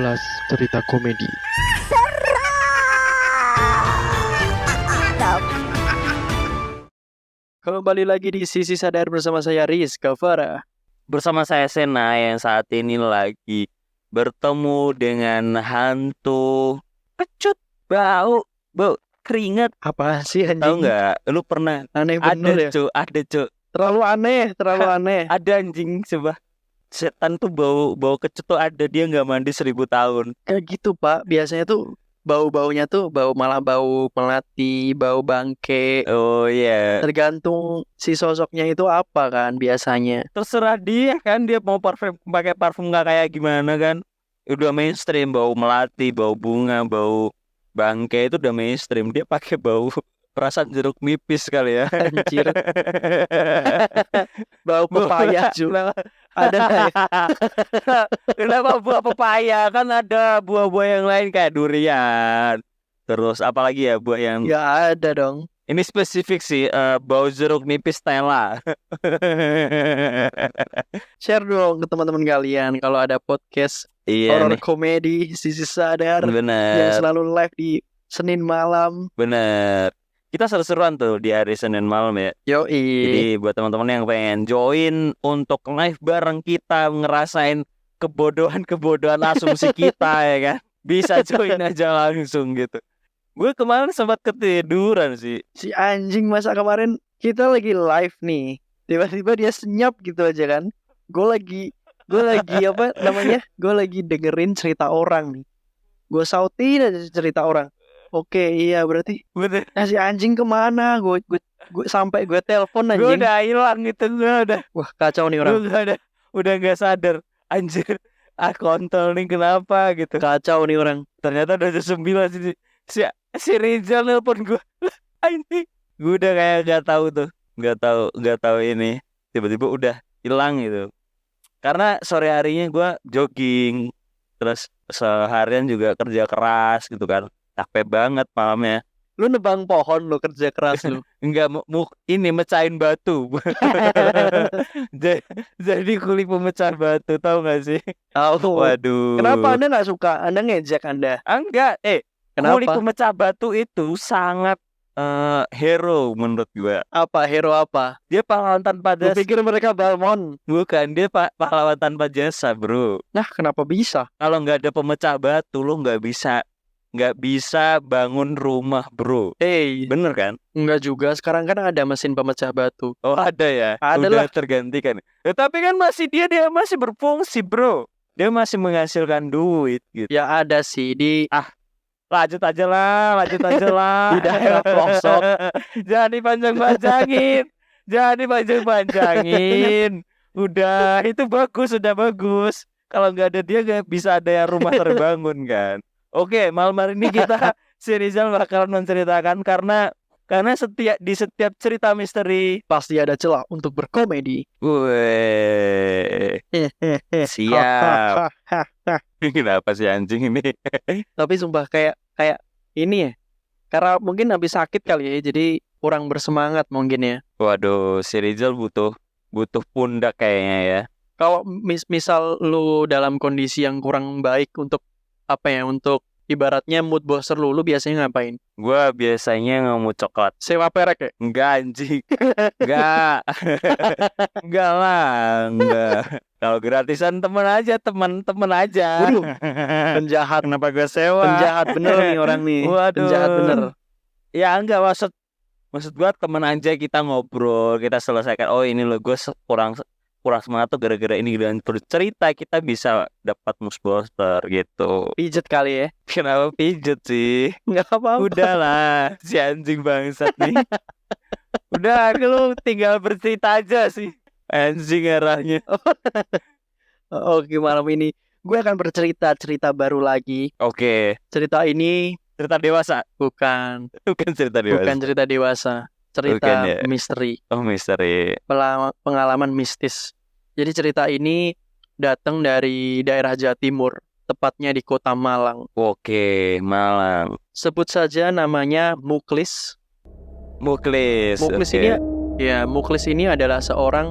Kelas Cerita Komedi. Kembali lagi di Sisi Sadar bersama saya Rizka Farah. Bersama saya Sena yang saat ini lagi bertemu dengan hantu kecut, bau keringat. Apa sih Tahu anjing? nggak? Lu pernah? Aneh bener ya. Ada cuk. Terlalu aneh. Ada anjing coba. Setan tuh bau kecut tuh ada, dia nggak mandi 1000 tahun. Kayak gitu Pak. Biasanya tuh bau-baunya tuh malah bau melati, bau bangke. Oh iya. Tergantung si sosoknya itu apa kan biasanya. Terserah dia kan, dia mau pakai parfum nggak kayak gimana kan. Udah mainstream, bau melati, bau bunga, bau bangke itu udah mainstream. Dia pakai bau perasaan jeruk nipis kali ya. Anjir. Bau pepaya juga. Ada nggak ya? Kenapa buah pepaya? Kan ada buah-buah yang lain kayak durian. Terus apalagi ya buah yang Ya ada dong. ini spesifik sih, bau jeruk nipis Stella. Share dong ke teman-teman kalian kalau ada podcast Iya horor nih, komedi Sisi Sadar yang bener, selalu live di Senin malam. bener. Kita seru-seruan tuh di hari Senin malam ya. Yoi. Jadi buat teman-teman yang pengen join untuk live bareng kita ngerasain kebodohan asumsi kita ya kan, bisa join aja langsung gitu. Gue kemarin sempat ketiduran sih. Si anjing masa kemarin kita lagi live nih, tiba-tiba dia senyap gitu aja kan. Gue lagi apa namanya? Gue lagi dengerin cerita orang nih. Gue sautin aja cerita orang. Oke, iya berarti. Bener. Nah, si anjing kemana? Gue sampai gue telepon Gue anjing. udah hilang gitu, gue udah. Wah, kacau nih orang. Gue udah nggak sadar. Anjir, kontol nih kenapa gitu. Kacau nih orang. Ternyata udah jam 9 si Rizal nelpon gue. Anjing, gue udah kayak nggak tahu ini. Tiba-tiba udah hilang gitu. Karena sore harinya gue jogging, terus seharian juga kerja keras gitu kan. Capek banget malamnya. Lu nebang pohon lu, kerja keras lu. Enggak ini mecahin batu. Jadi kuli pemecah batu, tahu nggak sih? Tahu. Waduh. Kenapa Anda nggak suka? Anda ngejek Anda. Enggak, kuli Kenapa? pemecah batu itu sangat hero menurut gue. Apa hero apa? Dia pahlawan tanpa Lu jasa. pikir mereka Balmon? Bukan, dia pahlawan tanpa jasa, bro. Nah, kenapa bisa? Kalau nggak ada pemecah batu, lo nggak bisa bangun rumah, bro. Bener kan? Enggak juga. Sekarang kan ada mesin pemecah batu. Oh, ada ya? Ada Udah lah. tergantikan. Tapi kan dia masih berfungsi, bro. Dia masih menghasilkan duit gitu. Ya ada sih di Lanjut aja lah. Di daerah pelosok. Jangan dipanjang-panjangin. Udah, itu udah bagus. Kalau nggak ada dia nggak bisa ada yang rumah terbangun kan. Oke, malam hari ini kita si Rizal bakalan menceritakan karena di setiap cerita misteri pasti ada celah untuk berkomedi. gue siap. Kenapa sih anjing ini? Tapi sumpah kayak ini ya. Karena mungkin habis sakit kali ya, jadi kurang bersemangat mungkin ya. Waduh, si Rizal butuh pundak kayaknya ya. Kalau misal lu dalam kondisi yang kurang baik untuk untuk ibaratnya mood booster lu biasanya ngapain? Gua biasanya ngomong coklat. Sewa perek ya? Enggak anjing. Enggak. Enggak lah, enggak. Kalau gratisan temen aja. Waduh, penjahat. Kenapa gue sewa? Penjahat bener nih orang nih. Waduh. Penjahat bener. Ya enggak, maksud gue temen aja, kita ngobrol, kita selesaikan. Oh ini loh, gue kurang semangat tuh gara-gara ini, dan bercerita kita bisa dapat mood booster gitu. Pijet kali ya? Kenapa pijet sih? Nggak apa-apa. Udahlah, si anjing bangsat nih. Udah, lu tinggal bercerita aja sih. Anjing arahnya. Oke, malam ini gue akan bercerita baru lagi. Oke. Cerita ini cerita dewasa. Bukan cerita dewasa. Bukan cerita dewasa. Cerita Bukan, ya. misteri. Oh, misteri. Pengalaman mistis. Jadi cerita ini datang dari daerah Jawa Timur, tepatnya di kota Malang. Oke, Malang. Sebut saja namanya Muklis. Muklis ini Muklis ini adalah seorang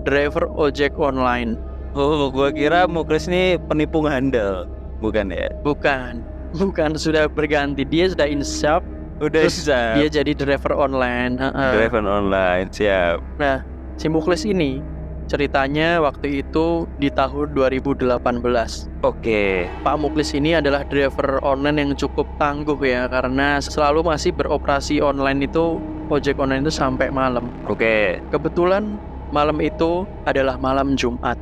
driver ojek online. Oh, gua kira Muklis ini penipu handal. Bukan ya? Bukan sudah berganti. Dia sudah insaf. Udah Terus dia jadi driver online. driver online, siap. Nah, si Muklis ini ceritanya waktu itu di tahun 2018. Oke. Pak Muklis ini adalah driver online yang cukup tangguh ya, karena selalu masih beroperasi online itu, ojek online itu sampai malam. Oke. Kebetulan malam itu adalah malam Jumat.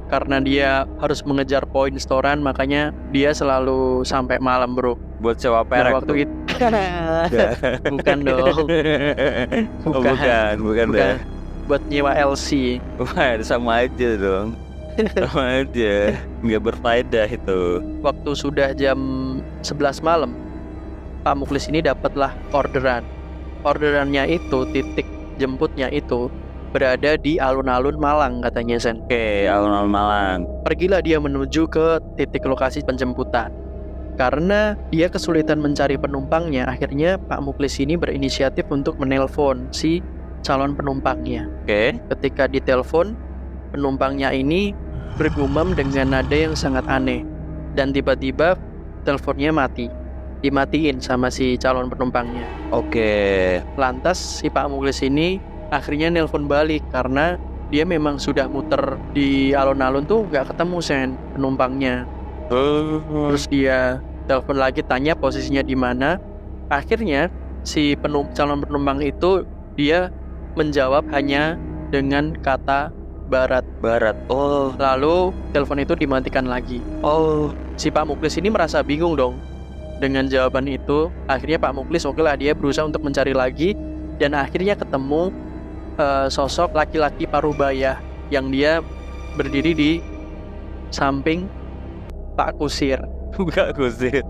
Karena dia harus mengejar poin setoran, makanya dia selalu sampai malam, bro. Buat sewa Nah, perak waktu tuh. itu bukan dong. Oh, bukan dah. Buat nyewa LC. Wah, sama aja dong. Sama aja. Nggak berfaedah itu. Waktu sudah jam 11 malam, Pak Muklis ini dapatlah orderan. Orderannya itu, titik jemputnya itu berada di alun-alun Malang katanya, Sen. Oke, alun-alun Malang. Pergilah dia menuju ke titik lokasi penjemputan. Karena dia kesulitan mencari penumpangnya, akhirnya Pak Muklis ini berinisiatif untuk menelpon si calon penumpangnya. Oke. Ketika ditelepon, penumpangnya ini bergumam dengan nada yang sangat aneh. Dan tiba-tiba teleponnya mati. Dimatiin sama si calon penumpangnya. Oke. Lantas si Pak Muklis ini akhirnya nelpon balik karena dia memang sudah muter di alun-alun tuh gak ketemu Sen penumpangnya. Terus dia telepon lagi, tanya posisinya di mana. Akhirnya si calon penumpang itu dia menjawab hanya dengan kata barat. Oh. Lalu telepon itu dimatikan lagi. Oh. Si Pak Muklis ini merasa bingung dong dengan jawaban itu. Akhirnya Pak Muklis oke lah, dia berusaha untuk mencari lagi. Dan akhirnya ketemu sosok laki-laki parubaya yang dia berdiri di samping Pak Kusir. Bukan kusir.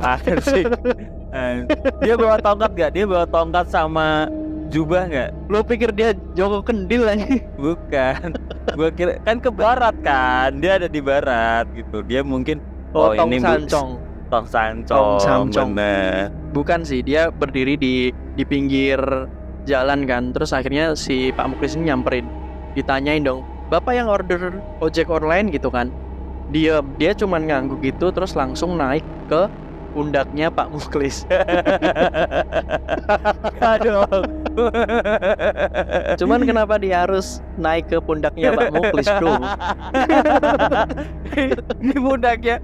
Apa sih? Dia bawa tongkat gak? Dia bawa tongkat sama jubah gak? Lo pikir dia Joko Kendil aja? Bukan. Gua kira kan ke barat kan. Dia ada di barat gitu. Dia mungkin Tong ini Sancong. Tong Sancong. Bener. Bukan sih, dia berdiri di pinggir jalan kan. Terus akhirnya si Pak Muklis ini nyamperin. Ditanyain dong, "Bapak yang order ojek online gitu kan?" Dia cuman ngangguk gitu, terus langsung naik ke pundaknya Pak Muklis. Aduh. Cuman kenapa dia harus naik ke pundaknya Pak Muklis, bro? Di pundaknya.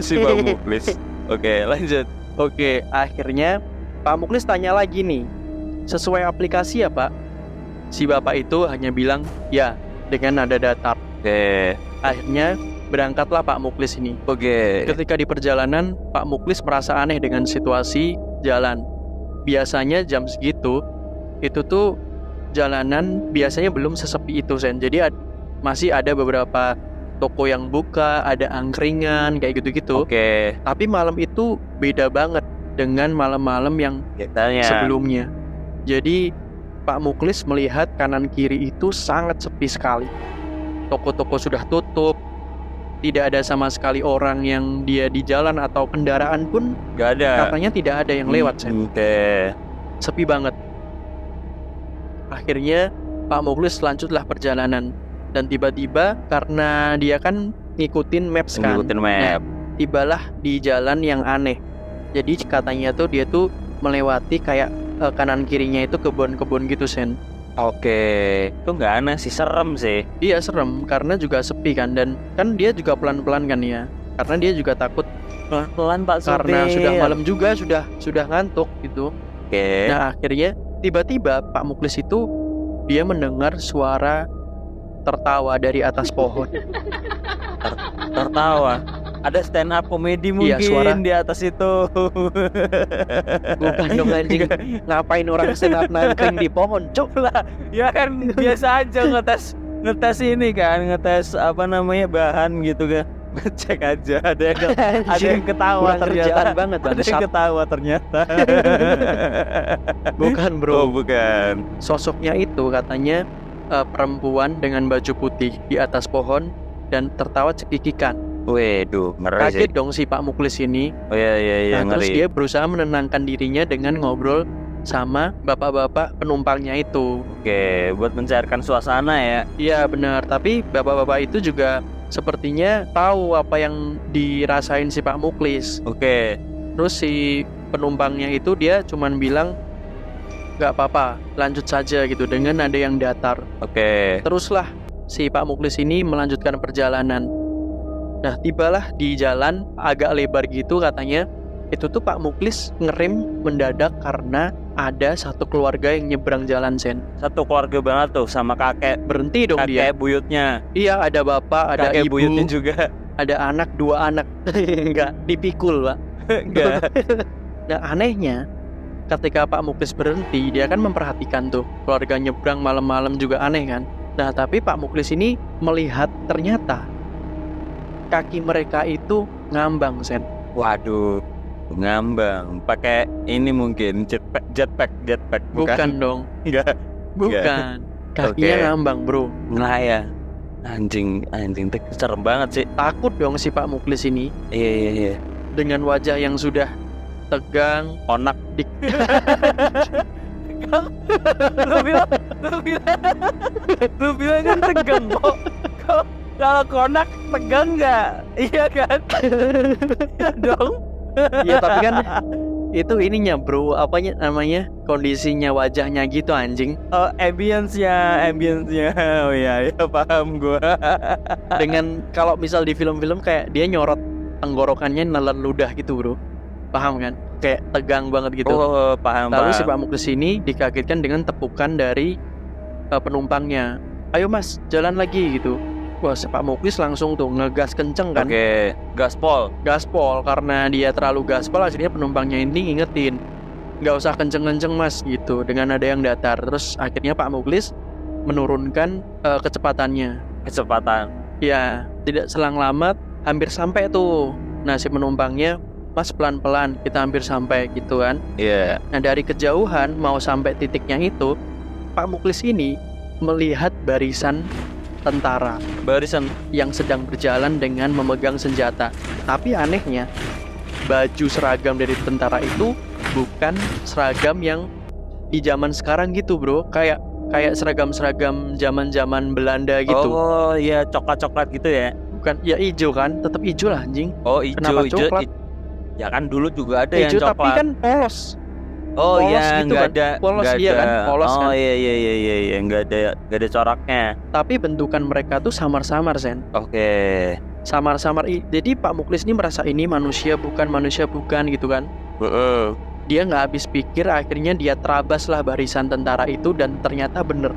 Si Pak Muklis. Oke, lanjut. Oke, akhirnya Pak Muklis tanya lagi nih, "Sesuai aplikasi ya Pak?" Si bapak itu hanya bilang, "Ya," dengan nada datar. Oke. Akhirnya berangkatlah Pak Muklis ini. Oke. Ketika di perjalanan, Pak Muklis merasa aneh dengan situasi jalan. Biasanya jam segitu, itu tuh jalanan biasanya belum sesepi itu, Sen. Jadi masih ada beberapa toko yang buka, ada angkringan, kayak gitu-gitu. Oke. Tapi malam itu beda banget dengan malam-malam yang sebelumnya. Jadi Pak Muklis melihat kanan kiri itu sangat sepi sekali. Toko-toko sudah tutup. Tidak ada sama sekali orang yang dia di jalan, atau kendaraan pun gak ada. katanya tidak ada yang lewat, Sen. Oke. Sepi banget. Akhirnya Pak Muklis lanjutlah perjalanan. Dan tiba-tiba karena dia kan ngikutin maps kan, Ngikutin map. tibalah di jalan yang aneh. Jadi katanya tuh dia tuh melewati kayak kanan kirinya itu kebun-kebun gitu, Sen. Oke. Itu nggak aneh sih, serem sih. Iya serem karena juga sepi kan, dan kan dia juga pelan-pelan kan ya. Karena dia juga takut Pelan-pelan Pak Supir. karena sudah malam juga, sudah ngantuk gitu. Oke. Nah akhirnya tiba-tiba Pak Muklis itu dia mendengar suara tertawa dari atas pohon. Tertawa. Ada stand up komedi mungkin suara di atas itu. Bukan dong anjing. Ngapain orang stand up nangkring di pohon, cuk lah. Ya kan biasa aja ngetes ini kan, ngetes apa namanya bahan gitu kan. Cek aja ada yang ketawa ternyata. Banget, ada yang ketawa ternyata. Bukan, bro. Oh, bukan. Sosoknya itu katanya perempuan dengan baju putih di atas pohon dan tertawa cekikikan. Waduh, ngeri sih. Kaget dong si Pak Muklis ini. Oh iya, Nah, terus ngeri. dia berusaha menenangkan dirinya dengan ngobrol sama bapak-bapak penumpangnya itu. Oke, buat mencairkan suasana ya. Iya benar, tapi bapak-bapak itu juga sepertinya tahu apa yang dirasain si Pak Muklis. Oke. Terus si penumpangnya itu dia cuman bilang nggak apa-apa, lanjut saja gitu dengan nada yang datar. Oke. Teruslah si Pak Muklis ini melanjutkan perjalanan. Nah, tibalah di jalan agak lebar gitu katanya. Itu tuh Pak Muklis ngerem mendadak karena ada satu keluarga yang nyebrang jalan, Sen. Satu keluarga banget tuh sama kakek. Berhenti dong dia. Kakek buyutnya. Iya, ada bapak, ada Kakek ibu, buyutnya juga. ada anak, 2 anak. Enggak, dipikul, Pak. Enggak. Nah, anehnya ketika Pak Muklis berhenti, dia kan memperhatikan tuh keluarga nyebrang malam-malam juga aneh kan. Nah, tapi Pak Muklis ini melihat ternyata kaki mereka itu ngambang, Sen. Waduh, ngambang. Pakai ini mungkin jetpack. Bukan dong. Enggak. Bukan. Kakinya Oke. ngambang, bro. Ngelayang. Anjing, serem banget sih. Takut dong si Pak Muklis ini Iya. dengan wajah yang sudah tegang. Onak. Lu bilang kan tegang kok. Kalau konak tegang nggak? Iya kan? Iya dong. Iya, tapi kan itu ininya, bro, apanya namanya, kondisinya wajahnya gitu anjing. Oh, ambience-nya. Oh iya, paham gua. Dengan kalau misal di film-film kayak dia nyorot tenggorokannya nelen ludah gitu, bro. Paham kan? Kayak tegang banget gitu. Oh, paham. Lalu si Pak Muklis ini dikagetkan dengan tepukan dari penumpangnya. Ayo mas, jalan lagi gitu. Wah, si Pak Muklis langsung tuh ngegas kenceng kan. Oke, gaspol. Gaspol, karena dia terlalu gaspol akhirnya penumpangnya ini ngingetin, nggak usah kenceng-kenceng mas gitu, dengan nada yang datar. Terus akhirnya Pak Muklis menurunkan kecepatannya. Kecepatan. Ya, tidak selang lama hampir sampai tuh. Nah, si penumpangnya, mas pelan-pelan, kita hampir sampai gitu kan. Iya. Nah, dari kejauhan mau sampai titiknya itu, Pak Muklis ini melihat barisan tentara Barisan. yang sedang berjalan dengan memegang senjata. Tapi anehnya, baju seragam dari tentara itu bukan seragam yang di zaman sekarang gitu, bro. Kayak seragam-seragam zaman-zaman Belanda gitu. Oh iya, coklat-coklat gitu ya. Bukan, ya hijau kan, tetap hijau lah anjing. Oh, hijau. Kenapa coklat? Ya kan dulu juga ada yang Hijau coklat. tapi kan polos. Oh polos iya, gitu nggak kan. ada. Polos, nggak iya ada. kan? Polos oh kan. iya, nggak ada coraknya. Tapi bentukan mereka tuh samar-samar, Sen. Oke. Samar-samar. Jadi Pak Muklis ini merasa ini manusia bukan gitu kan. Dia nggak habis pikir, akhirnya dia terabas lah barisan tentara itu, dan ternyata bener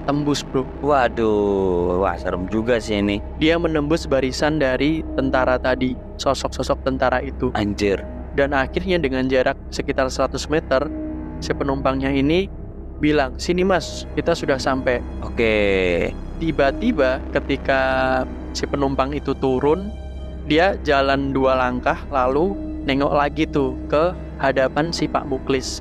tembus, bro. Waduh, wah serem juga sih ini. Dia menembus barisan dari tentara tadi, sosok-sosok tentara itu. Anjir. Dan akhirnya dengan jarak sekitar 100 meter, si penumpangnya ini bilang, sini mas, kita sudah sampai. Oke. Tiba-tiba ketika si penumpang itu turun, dia jalan 2 langkah lalu nengok lagi tuh ke hadapan si Pak Muklis.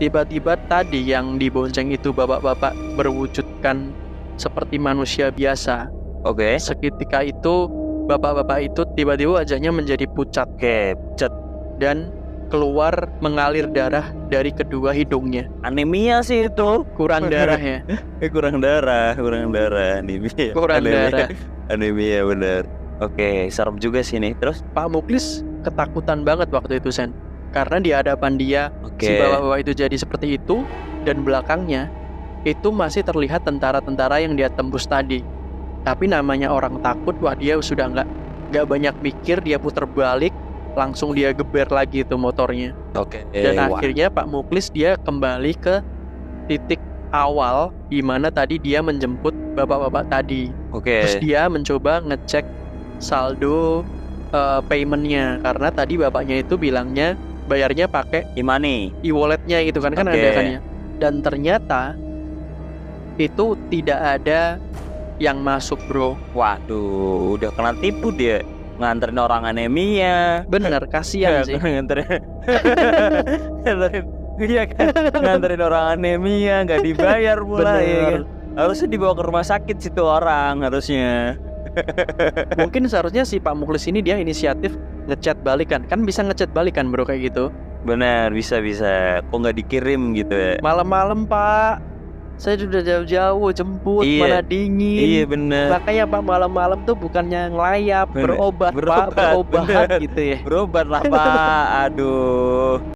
Tiba-tiba tadi yang dibonceng itu bapak-bapak berwujudkan seperti manusia biasa. Oke. Seketika itu bapak-bapak itu tiba-tiba wajahnya menjadi pucat Oke, cet. dan keluar mengalir darah dari kedua hidungnya. Anemia sih itu. Kurang darah ya. Kurang darah anemia. Kurang darah. Anemia bener. Oke, serem juga sih nih. Terus Pak Muklis ketakutan banget waktu itu, Sen. Karena di hadapan dia si bapak-bapak itu jadi seperti itu, dan belakangnya itu masih terlihat tentara-tentara yang dia tembus tadi. Tapi namanya orang takut, wah dia sudah nggak banyak mikir, dia putar balik, langsung dia geber lagi itu motornya. Oke. Dan akhirnya Pak Muklis dia kembali ke titik awal di mana tadi dia menjemput bapak-bapak tadi. Oke. Terus dia mencoba ngecek saldo paymentnya, karena tadi bapaknya itu bilangnya bayarnya pakai e-money, e-walletnya gitu kan, ada kan ya. Dan ternyata itu tidak ada yang masuk, bro. Waduh, udah kena tipu dia. Nganterin orang anemia. Bener, kasihan sih. Nganterin. Iya kan, nganterin orang anemia, nggak dibayar pula. Bener. Ya kan? Harusnya dibawa ke rumah sakit situ orang harusnya. Mungkin seharusnya si Pak Muklis ini dia inisiatif ngechat balikan. Kan bisa ngechat balikan, bro, kayak gitu. Benar, bisa. Kok nggak dikirim gitu ya? Malam-malam Pak, saya sudah jauh-jauh jemput, Iya. mana dingin. Iya bener. Makanya Pak malam-malam tuh bukannya ngelayap, Bener. berobat Pak, Berobat, berobat bener. gitu ya. Berobat lah Pak. Aduh.